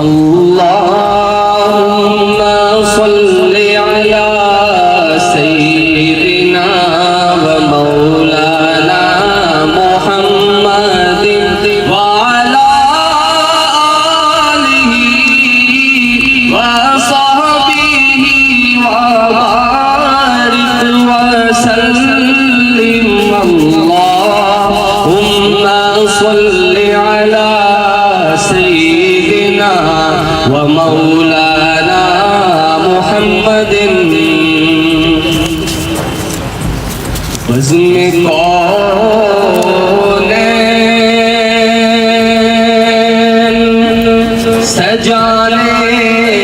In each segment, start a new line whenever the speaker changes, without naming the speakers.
अल्लाहुम्मा सल्लि अला सय्यिदिना व मौलाना मुहम्मदिन व अला आलिहि व सहबिहि व बारिक व सल्लिम। अल्लाहुम्मा सल्लि अला सय्यिदिना व मौलाना मुहम्मदिन बज़्म कौनैन सजाने के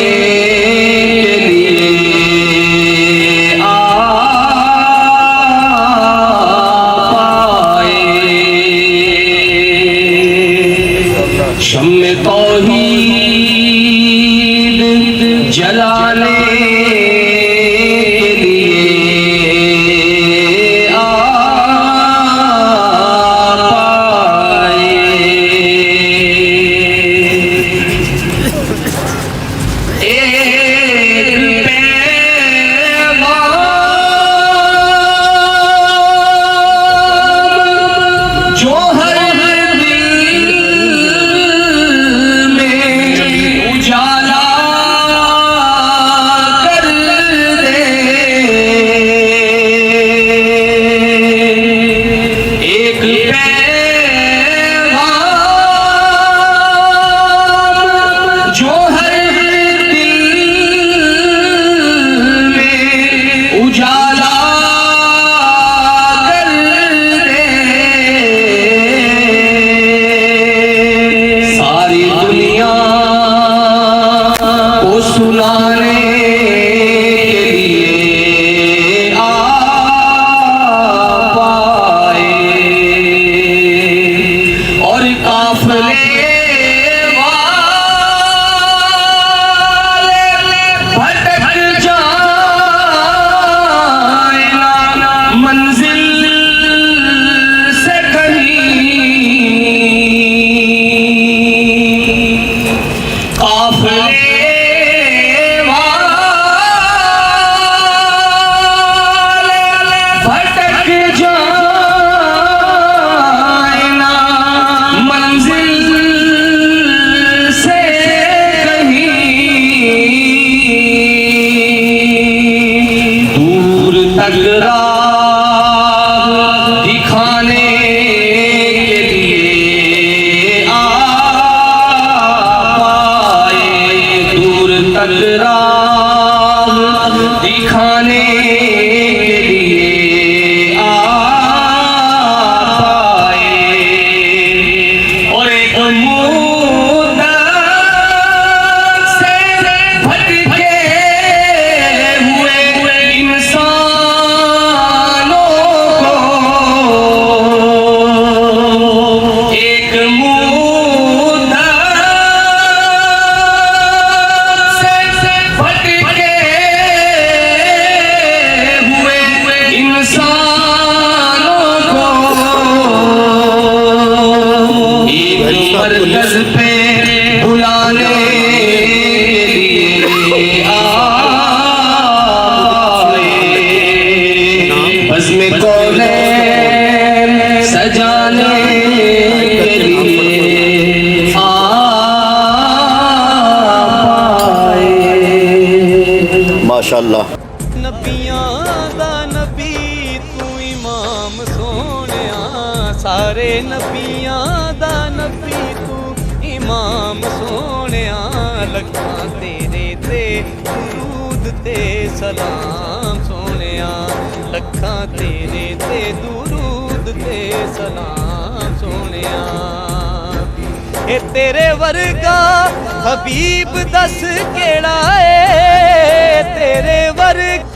लिए आए, शम्मे तौहीद जलाने के लिए आ पाए। एक पैगाम जो हर दिल में उजाला कर दे, एक पैगाम जो हर दिल में उजाला कर दे, सारी दुनिया को सुनाने के लिए आ पाए, और काफिले वाले भटक जाए ना मंजिल से कहीं, काफिले वाले भटक जाए ना मंजिल से कहीं, दूर तक राह दिखाने के लिए आ पाए, दूर तक राह दिखाने के लिए आ पाए, और एक मुद्दत से भटके हुए इंसानों को, एक मुद्दत से भटके हुए इंसानों को एक मरकज़ पे बुलाने के लिए आए, बज़्म कौनैन सजाने के लिए आ पाए।
माशाअल्लाह।
नबियां दा नबी तू इमाम सोहणिया, सारे नबियां दा नबी तू इमाम सोहणिया, लखां तेरे ते दुरूद ते सलाम सोहणिया, लखां तेरे ते दुरूद ते सलाम सोहणिया। ए तेरे वर्गा हबीब दस केड़ा है, तेरे वर्गा